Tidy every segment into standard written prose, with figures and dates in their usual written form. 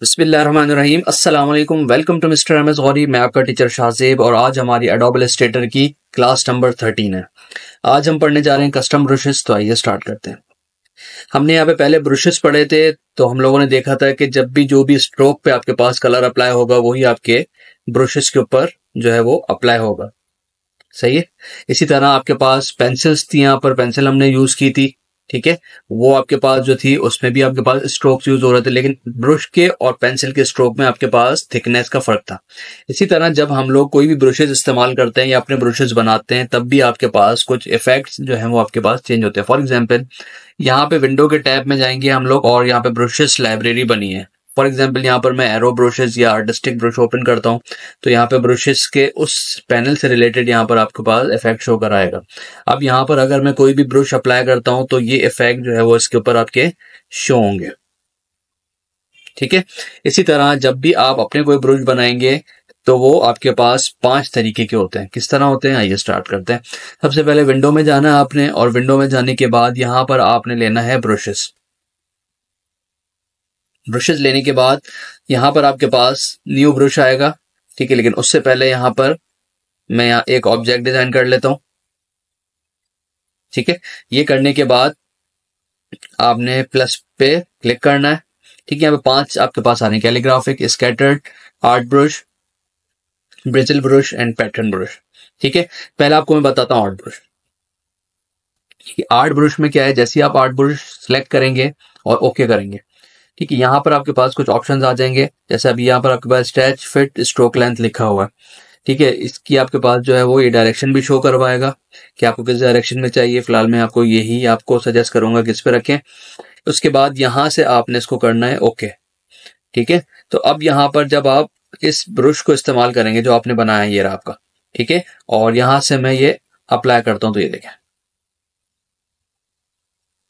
बिस्मिल्लाहिर्रहमानिर्रहीम। अस्सलाम वालेकुम। Welcome to mister M S Gauri. मैं आपका टीचर शाहजेब और आज हमारी एडोब इलस्ट्रेटर की क्लास नंबर 13 है। आज हम पढ़ने जा रहे हैं कस्टम ब्रशेस। तो आइए स्टार्ट करते हैं। हमने यहाँ पे पहले ब्रशेस पढ़े थे, तो हम लोगों ने देखा था कि जब भी जो भी स्ट्रोक पे आपके पास कलर अप्लाई होगा वही आपके ब्रशेस के ऊपर जो है वो अप्लाई होगा। सही है। इसी तरह आपके पास पेंसिल्स थी, यहाँ पर पेंसिल हमने यूज की थी, ठीक है। वो आपके पास जो थी उसमें भी आपके पास स्ट्रोक्स यूज हो रहे थे, लेकिन ब्रश के और पेंसिल के स्ट्रोक में आपके पास थिकनेस का फर्क था। इसी तरह जब हम लोग कोई भी ब्रशेज इस्तेमाल करते हैं या अपने ब्रशेज बनाते हैं, तब भी आपके पास कुछ इफेक्ट्स जो है वो आपके पास चेंज होते हैं। फॉर एग्जाम्पल, यहाँ पे विंडो के टैब में जाएंगे हम लोग और यहाँ पे ब्रशेस लाइब्रेरी बनी है। फॉर एग्जाम्पल, यहाँ पर मैं एरो ब्रशेस या आर्टिस्टिक ब्रश ओपन करता हूँ, तो यहाँ पे ब्रशेस के उस पैनल से रिलेटेड यहाँ पर आपके पास इफेक्ट शो कर आएगा। अब यहाँ पर अगर मैं कोई भी ब्रश अप्लाई करता हूँ तो ये इफेक्ट जो है वो इसके ऊपर आपके शो होंगे, ठीक है। इसी तरह जब भी आप अपने कोई ब्रश बनाएंगे तो वो आपके पास 5 तरीके के होते हैं। किस तरह होते हैं, आइए स्टार्ट करते हैं। सबसे पहले विंडो में जाना है आपने, और विंडो में जाने के बाद यहाँ पर आपने लेना है ब्रशेस। ब्रशेस लेने के बाद यहाँ पर आपके पास न्यू ब्रश आएगा, ठीक है। लेकिन उससे पहले यहाँ पर मैं यहाँ एक ऑब्जेक्ट डिजाइन कर लेता हूं, ठीक है। ये करने के बाद आपने प्लस पे क्लिक करना है, ठीक है। यहाँ पे 5 आपके पास आने, calligraphic, scattered, art brush, bristle brush and pattern brush, ठीक है। पहले आपको मैं बताता हूँ आर्ट ब्रश। आर्ट ब्रश में क्या है, जैसे आप आर्ट ब्रश सेलेक्ट करेंगे और ओके करेंगे, ठीक है, यहाँ पर आपके पास कुछ ऑप्शंस आ जाएंगे। जैसे अभी यहाँ पर आपके पास स्ट्रेच, फिट, स्ट्रोक लेंथ लिखा हुआ है, ठीक है। इसकी आपके पास जो है वो ये डायरेक्शन भी शो करवाएगा कि आपको किस डायरेक्शन में चाहिए। फिलहाल मैं आपको यही आपको सजेस्ट करूंगा किस पे रखें। उसके बाद यहां से आपने इसको करना है ओके, ठीक है। तो अब यहां पर जब आप इस ब्रश को इस्तेमाल करेंगे जो आपने बनाया है, ये रहा आपका, ठीक है। और यहां से मैं ये अप्लाई करता हूं तो ये देखें,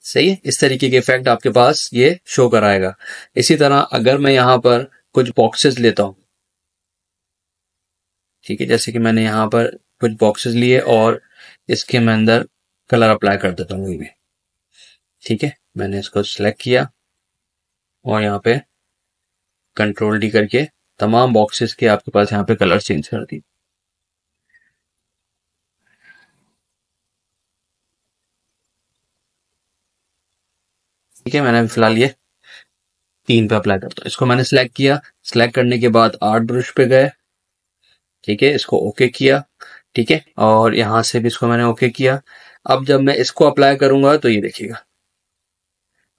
सही है। इस तरीके के इफेक्ट आपके पास ये शो कराएगा। इसी तरह अगर मैं यहां पर कुछ बॉक्सेस लेता हूं, ठीक है, जैसे कि मैंने यहाँ पर कुछ बॉक्सेस लिए और इसके मैं अंदर कलर अप्लाई कर देता हूँ, भी ठीक है। मैंने इसको सिलेक्ट किया और यहाँ पे कंट्रोल डी करके तमाम बॉक्सेस के आपके पास यहाँ पे कलर चेंज कर दी, ठीक है। मैंने फिलहाल ये 3 पे अप्लाई करता हूँ। इसको मैंने सिलेक्ट किया, सिलेक्ट करने के बाद आर्ट ब्रश पे गए, ठीक है, इसको ओके किया, ठीक है। और यहां से भी इसको मैंने ओके किया। अब जब मैं इसको अप्लाई करूंगा तो ये देखिएगा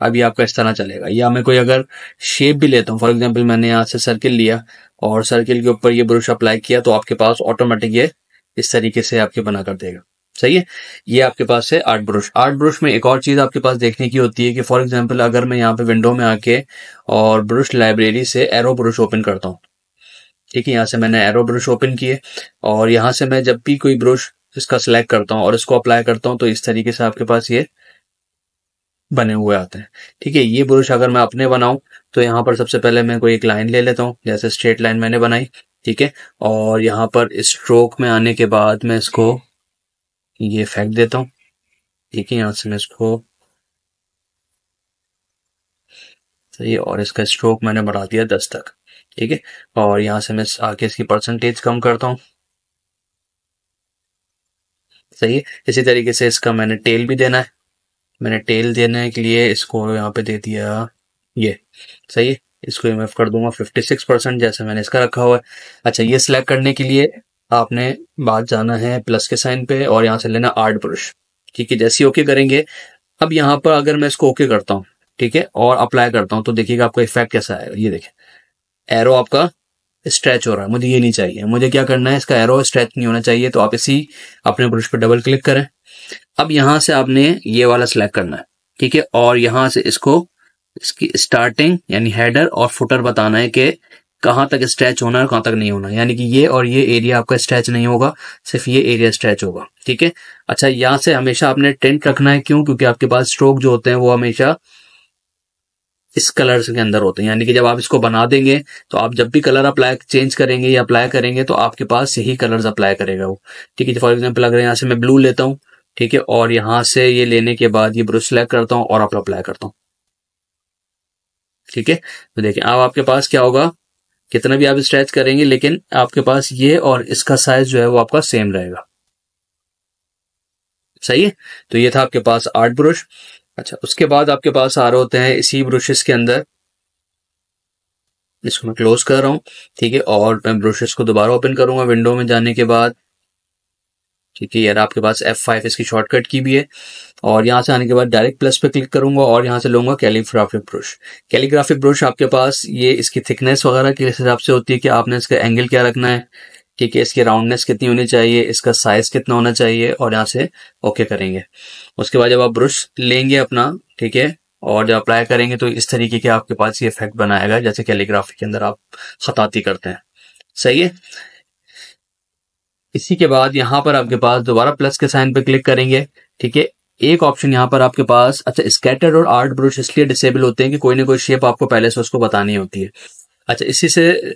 अभी आपका इस तरह चलेगा। या मैं कोई अगर शेप भी लेता हूँ, फॉर एग्जांपल मैंने यहाँ से सर्किल लिया और सर्किल के ऊपर ये ब्रश अप्लाई किया, तो आपके पास ऑटोमेटिक ये इस तरीके से आपके बना कर देगा, सही है। ये आपके पास है आर्ट ब्रश। आर्ट ब्रश में एक और चीज आपके पास देखने की होती है कि फॉर एग्जाम्पल अगर मैं यहाँ पे विंडो में आके और ब्रश लाइब्रेरी से एरो ब्रश ओपन करता हूँ, ठीक है, यहाँ से मैंने एरो ब्रश ओपन किए और यहाँ से मैं जब भी कोई ब्रश इसका सिलेक्ट करता हूँ और इसको अप्लाई करता हूँ तो इस तरीके से आपके पास ये बने हुए आते हैं, ठीक है। ये ब्रश अगर मैं अपने बनाऊं तो यहाँ पर सबसे पहले मैं कोई एक लाइन ले लेता हूँ, जैसे स्ट्रेट लाइन मैंने बनाई, ठीक है। और यहाँ पर स्ट्रोक में आने के बाद मैं इसको ये फेंक देता हूँ, ठीक है। यहाँ से मैं इसको सही, और इसका स्ट्रोक मैंने बढ़ा दिया 10 तक, ठीक है। और यहाँ से मैं आके इसकी परसेंटेज कम करता हूँ, सही है। इसी तरीके से इसका मैंने टेल भी देना है। मैंने टेल देने के लिए इसको यहाँ पे दे दिया ये, सही है। इसको मैं कर दूंगा 56%, जैसे मैंने इसका रखा हुआ है। अच्छा, ये सिलेक्ट करने के लिए आपने बात जाना है प्लस के साइन पे और यहाँ से लेना आर्ट ब्रश, ठीक है। जैसे ओके करेंगे, अब यहाँ पर अगर मैं इसको ओके करता हूँ, ठीक है, और अप्लाई करता हूँ, तो देखिएगा आपका इफेक्ट कैसा आएगा। ये देखिए एरो आपका स्ट्रेच हो रहा है, मुझे ये नहीं चाहिए। मुझे क्या करना है, इसका एरो स्ट्रेच नहीं होना चाहिए, तो आप इसी अपने ब्रश पे डबल क्लिक करें। अब यहां से आपने ये वाला सिलेक्ट करना है, ठीक है। और यहां से इसको इसकी स्टार्टिंग यानी हेडर और फुटर बताना है कि कहां तक स्ट्रेच होना है और कहां तक नहीं होना, यानी कि ये और ये एरिया आपका स्ट्रेच नहीं होगा, सिर्फ ये एरिया स्ट्रेच होगा, ठीक है। अच्छा, यहां से हमेशा आपने टिंट रखना है, क्यों? क्योंकि आपके पास स्ट्रोक जो होते हैं वो हमेशा इस कलर के अंदर होते हैं, यानी कि जब आप इसको बना देंगे तो आप जब भी कलर अप्लाई चेंज करेंगे या अप्लाई करेंगे तो आपके पास यही कलर्स अप्लाई करेगा वो, ठीक है। फॉर एग्जांपल अगर यहाँ से मैं ब्लू लेता हूँ, ठीक है, और यहाँ से ये लेने के बाद ये ब्रश सेलेक्ट करता हूँ और अप्लाई करता हूँ, ठीक है, तो देखिए अब आपके पास क्या होगा, कितना भी आप स्ट्रेच करेंगे लेकिन आपके पास ये और इसका साइज जो है वो आपका सेम रहेगा। सही है, तो ये था आपके पास 8 ब्रश। अच्छा, उसके बाद आपके पास आ रहे होते हैं इसी ब्रशेस के अंदर, इसको मैं क्लोज कर रहा हूँ, ठीक है, और मैं ब्रशेस को दोबारा ओपन करूंगा विंडो में जाने के बाद। ठीक है, यार आपके पास F5 इसकी शॉर्टकट की भी है, और यहाँ से आने के बाद डायरेक्ट प्लस पे क्लिक करूंगा और यहाँ से लूंगा कैलीग्राफिक ब्रश। कैलीग्राफिक ब्रश आपके पास ये इसकी थिकनेस वगैरह के हिसाब से होती है कि आपने इसका एंगल क्या रखना है, ठीक है, इसकी राउंडनेस कितनी होनी चाहिए, इसका साइज कितना होना चाहिए, और यहाँ से ओके करेंगे। उसके बाद जब आप ब्रश लेंगे अपना, ठीक है, और जब अप्लाई करेंगे तो इस तरीके के आपके पास ये इफेक्ट बनाएगा जैसे कैलीग्राफी के अंदर आप खताती करते हैं। सही है, इसी के बाद यहाँ पर आपके पास दोबारा प्लस के साइन पे क्लिक करेंगे, ठीक है। एक ऑप्शन यहाँ पर आपके पास, अच्छा, स्कैटर्ड और आर्ट ब्रश इसलिए डिसेबल होते हैं कि कोई ना कोई शेप आपको पहले से उसको बतानी होती है। अच्छा, इसी से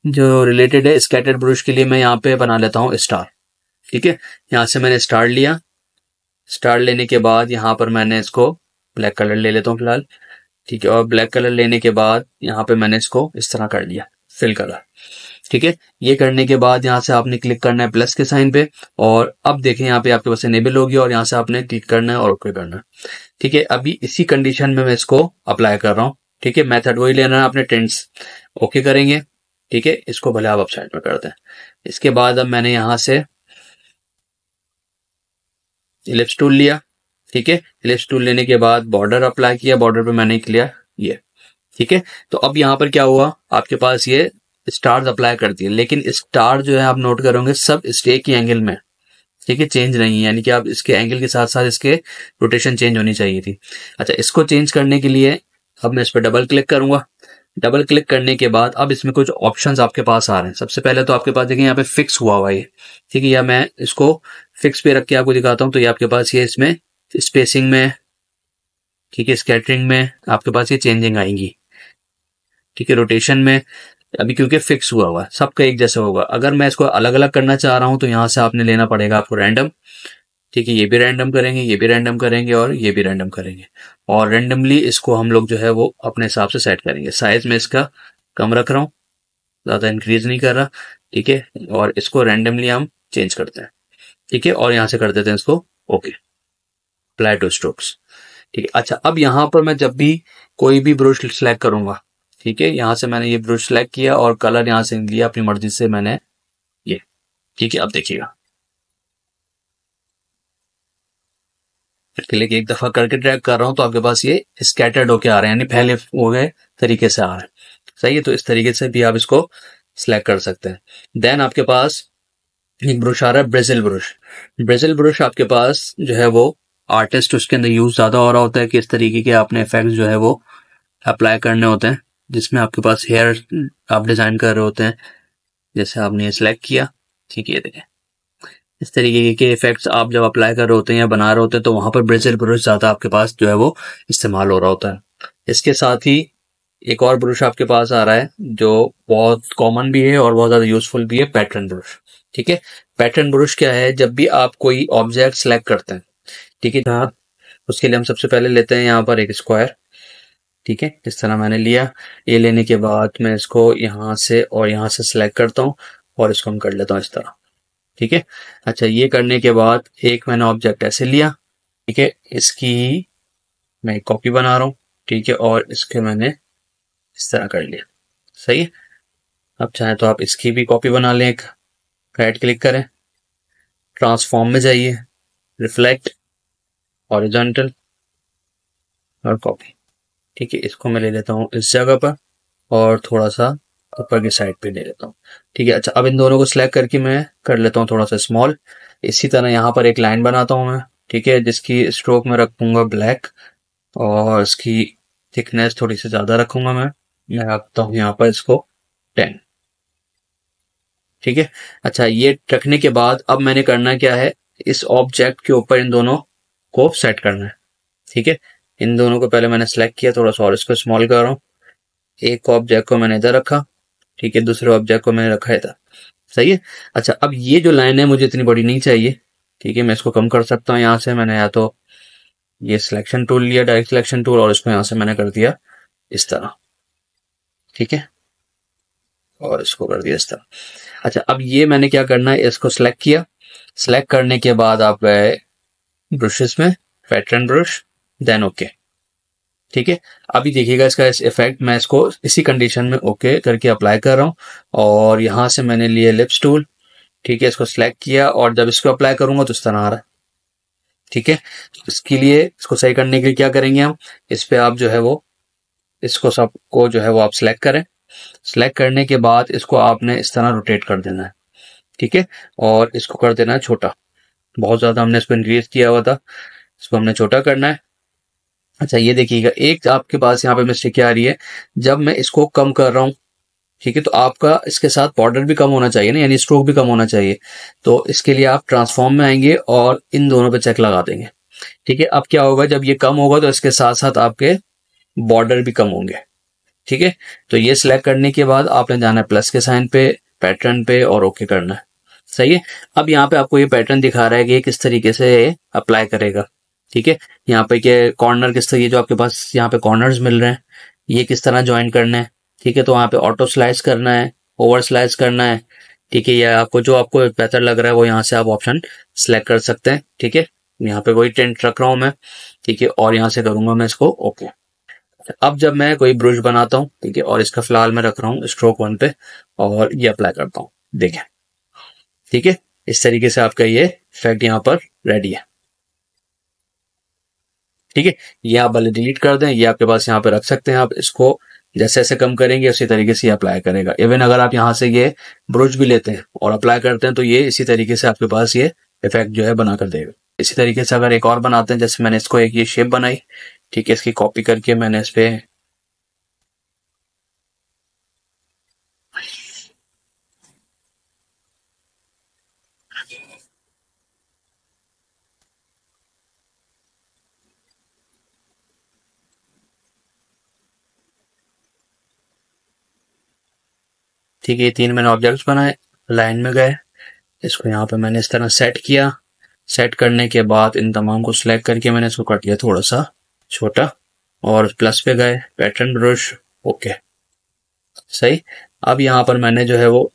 जो रिलेटेड है स्कैटर्ड ब्रश के लिए मैं यहाँ पे बना लेता हूँ स्टार। ठीक है, यहाँ से मैंने स्टार लिया, स्टार लेने के बाद यहाँ पर मैंने इसको ब्लैक कलर ले लेता हूँ फिलहाल, ठीक है, और ब्लैक कलर लेने के बाद यहाँ पे मैंने इसको इस तरह कर लिया फिल कलर। ठीक है, ये करने के बाद यहाँ से आपने क्लिक करना है प्लस के साइन पे, और अब देखें यहाँ पे आपके पास इनेबल होगी और यहाँ से आपने क्लिक करना है और ओके करना है। ठीक है, अभी इसी कंडीशन में मैं इसको अप्लाई कर रहा हूँ। ठीक है, मेथड वही लेना है आपने, टेंस ओके करेंगे। ठीक है, इसको भले आप अपसाइड में कर दें। इसके बाद अब मैंने यहाँ से इलिप्स टूल लिया। ठीक है, इलिप्स टूल लेने के बाद बॉर्डर अप्लाई किया, बॉर्डर पे मैंने किया ये। ठीक है, तो अब यहाँ पर क्या हुआ, आपके पास ये स्टार्स अप्लाई कर दिए, लेकिन स्टार जो है आप नोट करोगे सब स्टे की एंगल में, ठीक है, चेंज नहीं है, यानी कि आप इसके एंगल के साथ साथ इसके रोटेशन चेंज होनी चाहिए थी। अच्छा, इसको चेंज करने के लिए अब मैं इस पर डबल क्लिक करूंगा। डबल क्लिक करने के बाद अब इसमें कुछ ऑप्शंस आपके पास आ रहे हैं। सबसे पहले तो आपके पास देखिए यहाँ पे फिक्स हुआ हुआ है, ठीक है, या मैं इसको फिक्स पे रख के आपको दिखाता हूँ। तो ये आपके पास ये इसमें स्पेसिंग में, ठीक है, स्कैटरिंग में आपके पास ये चेंजिंग आएंगी। ठीक है, रोटेशन में अभी क्योंकि फिक्स हुआ हुआ है सबका एक जैसा होगा। अगर मैं इसको अलग अलग करना चाह रहा हूं तो यहां से आपने लेना पड़ेगा आपको रैंडम। ठीक है, ये भी रैंडम करेंगे, ये भी रैंडम करेंगे और ये भी रैंडम करेंगे, और रैंडमली इसको हम लोग जो है वो अपने हिसाब से सेट करेंगे। साइज में इसका कम रख रहा हूँ, ज्यादा इंक्रीज नहीं कर रहा। ठीक है, और इसको रैंडमली हम चेंज करते हैं। ठीक है, और यहां से कर देते हैं इसको ओके, अप्लाई टू स्ट्रोक्स। ठीक है, अच्छा, अब यहां पर मैं जब भी कोई भी ब्रश सेलेक्ट करूंगा, ठीक है, यहां से मैंने ये ब्रश सेलेक्ट किया और कलर यहां से लिया अपनी मर्जी से मैंने ये। ठीक है, अब देखिएगा, क्लिक एक दफा करके ड्रैग कर रहा हूं तो आपके पास ये स्कैटर्ड होके आ रहे हैं, यानी फैले हुए तरीके से आ रहे हैं। सही है, तो इस तरीके से भी आप इसको सिलेक्ट कर सकते हैं। देन आपके पास एक ब्रश आ रहा है ब्रेजिल ब्रश। ब्रेजिल ब्रश आपके पास जो है वो आर्टिस्ट उसके अंदर यूज ज्यादा हो रहा होता है कि इस तरीके के आपने इफेक्ट जो है वो अप्लाई करने होते हैं, जिसमें आपके पास हेयर आप डिजाइन कर रहे होते हैं। जैसे आपने ये सिलेक्ट किया, ठीक है, देखें इस तरीके के इफेक्ट्स आप जब अप्लाई कर रहे होते हैं या बना रहे होते हैं तो वहां पर ब्रेजिल ब्रश ज्यादा आपके पास जो है वो इस्तेमाल हो रहा होता है। इसके साथ ही एक और ब्रश आपके पास आ रहा है जो बहुत कॉमन भी है और बहुत ज्यादा यूजफुल भी है, पैटर्न ब्रश। ठीक है, पैटर्न ब्रश क्या है, जब भी आप कोई ऑब्जेक्ट सेलेक्ट करते हैं, ठीक है, उसके लिए हम सबसे पहले लेते हैं यहाँ पर एक स्क्वायर। ठीक है, इस तरह मैंने लिया। ये लेने के बाद मैं इसको यहाँ से और यहाँ से सिलेक्ट करता हूँ और इसको हम कर लेता हूँ इस तरह। ठीक है, अच्छा, ये करने के बाद एक मैंने ऑब्जेक्ट ऐसे लिया, ठीक है, इसकी मैं एक कॉपी बना रहा हूँ। ठीक है, और इसके मैंने इस तरह कर लिया। सही है, अब चाहे तो आप इसकी भी कॉपी बना लें। एक राइट क्लिक करें, ट्रांसफॉर्म में जाइए, रिफ्लेक्ट, हॉरिजॉन्टल और कॉपी। ठीक है, इसको मैं ले लेता हूँ इस जगह पर और थोड़ा सा ऊपर की साइड पे ले लेता हूँ। ठीक है, अच्छा, अब इन दोनों को सिलेक्ट करके मैं कर लेता हूँ थोड़ा सा स्मॉल। इसी तरह यहाँ पर एक लाइन बनाता हूँ मैं, ठीक है, जिसकी स्ट्रोक में रखूंगा ब्लैक और इसकी थिकनेस थोड़ी सी ज्यादा रखूंगा। मैं रखता हूँ यहाँ पर इसको 10। ठीक है, अच्छा, ये रखने के बाद अब मैंने करना क्या है, इस ऑब्जेक्ट के ऊपर इन दोनों को सेट करना है। ठीक है, इन दोनों को पहले मैंने सेलेक्ट किया थोड़ा सा और इसको स्मॉल कर रहा हूँ। एक ऑब्जेक्ट को मैंने इधर रखा, ठीक है, दूसरे ऑब्जेक्ट को मैंने रखा इधर। सही है, अच्छा, अब ये जो लाइन है मुझे इतनी बड़ी नहीं चाहिए। ठीक है, मैं इसको कम कर सकता हूँ। यहाँ से मैंने या तो ये सिलेक्शन टूल लिया, डायरेक्ट सिलेक्शन टूल, और इसको यहाँ से मैंने कर दिया इस तरह। ठीक है, और इसको कर दिया इस तरह। अच्छा, अब ये मैंने क्या करना है, इसको सिलेक्ट किया। सिलेक्ट करने के बाद आप गए ब्रशेस में, पैटर्न ब्रश, देन ओके। ठीक है, अभी देखिएगा इसका इफेक्ट, मैं इसको इसी कंडीशन में ओके करके अप्लाई कर रहा हूँ। और यहाँ से मैंने लिए लिप्स टूल, ठीक है, इसको सिलेक्ट किया और जब इसको अप्लाई करूंगा तो इस तरह आ रहा है। ठीक है, तो इसके लिए, इसको सही करने के लिए क्या करेंगे हम, इस पे आप जो है वो, इसको सबको जो है वो आप सिलेक्ट करें। सिलेक्ट करने के बाद इसको आपने इस तरह रोटेट कर देना है। ठीक है, और इसको कर देना है छोटा, बहुत ज्यादा हमने इसको इंक्रीज किया हुआ था, इसको हमने छोटा करना है। अच्छा, ये देखिएगा एक आपके पास यहाँ पे मिस्टेक क्या आ रही है, जब मैं इसको कम कर रहा हूँ, ठीक है, तो आपका इसके साथ बॉर्डर भी कम होना चाहिए ना, यानी स्ट्रोक भी कम होना चाहिए। तो इसके लिए आप ट्रांसफॉर्म में आएंगे और इन दोनों पे चेक लगा देंगे। ठीक है, अब क्या होगा, जब ये कम होगा तो इसके साथ साथ आपके बॉर्डर भी कम होंगे। ठीक है, तो ये सिलेक्ट करने के बाद आपने जाना है प्लस के साइन पे, पैटर्न पे, और ओके करना है। सही है, अब यहाँ पे आपको ये पैटर्न दिखा रहा है कि ये किस तरीके से अप्लाई करेगा। ठीक है, यहाँ पे के कॉर्नर किस तरीके, जो आपके पास यहाँ पे कॉर्नर्स मिल रहे हैं, ये किस तरह ज्वाइन करना है। ठीक है, तो वहाँ पे ऑटो स्लाइस करना है, ओवर स्लाइस करना है। ठीक है, या आपको जो आपको बेहतर लग रहा है वो यहाँ से आप ऑप्शन सेलेक्ट कर सकते हैं। ठीक है, यहाँ पे वही टेंट रख रहा हूँ मैं। ठीक है, और यहाँ से करूंगा मैं इसको ओके। अब जब मैं कोई ब्रश बनाता हूँ, ठीक है, और इसका फिलहाल मैं रख रहा हूँ स्ट्रोक 1 पे, और ये अप्लाई करता हूँ, देखें। ठीक है, इस तरीके से आपका ये इफेक्ट यहाँ पर रेडी है। ठीक है, ये आप भले डिलीट कर दें, ये आपके पास यहाँ पे रख सकते हैं आप इसको, जैसे जैसे कम करेंगे उसी तरीके से अप्लाई करेगा। इवन अगर आप यहाँ से ये ब्रश भी लेते हैं और अप्लाई करते हैं तो ये इसी तरीके से आपके पास ये इफेक्ट जो है बना कर देगा। इसी तरीके से अगर एक और बनाते हैं, जैसे मैंने इसको एक ये शेप बनाई, ठीक है, इसकी कॉपी करके मैंने इस पे ठीक है, ये 3 मैंने ऑब्जेक्ट्स बनाए, लाइन में गए, इसको यहाँ पे मैंने इस तरह सेट किया। सेट करने के बाद इन तमाम को सिलेक्ट करके मैंने इसको कर दिया थोड़ा सा छोटा, और प्लस पे गए, पैटर्न ब्रश, ओके। सही, अब यहाँ पर मैंने जो है वो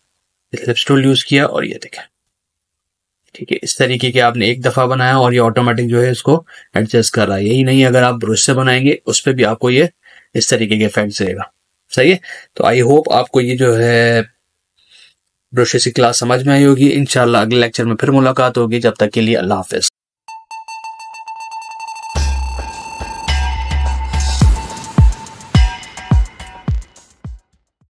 लिप्स टूल यूज किया और ये देखें। ठीक है, इस तरीके के आपने एक दफा बनाया और ये ऑटोमेटिक जो है इसको एडजस्ट कर रहा है। यही नहीं, अगर आप ब्रश से बनाएंगे उस पर भी आपको ये इस तरीके के इफेक्ट देगा। सही है, तो आई होप आपको ये जो है ब्रशेस की क्लास समझ में आई होगी। इंशाल्लाह अगले लेक्चर में फिर मुलाकात होगी, जब तक के लिए अल्लाह हाफिज।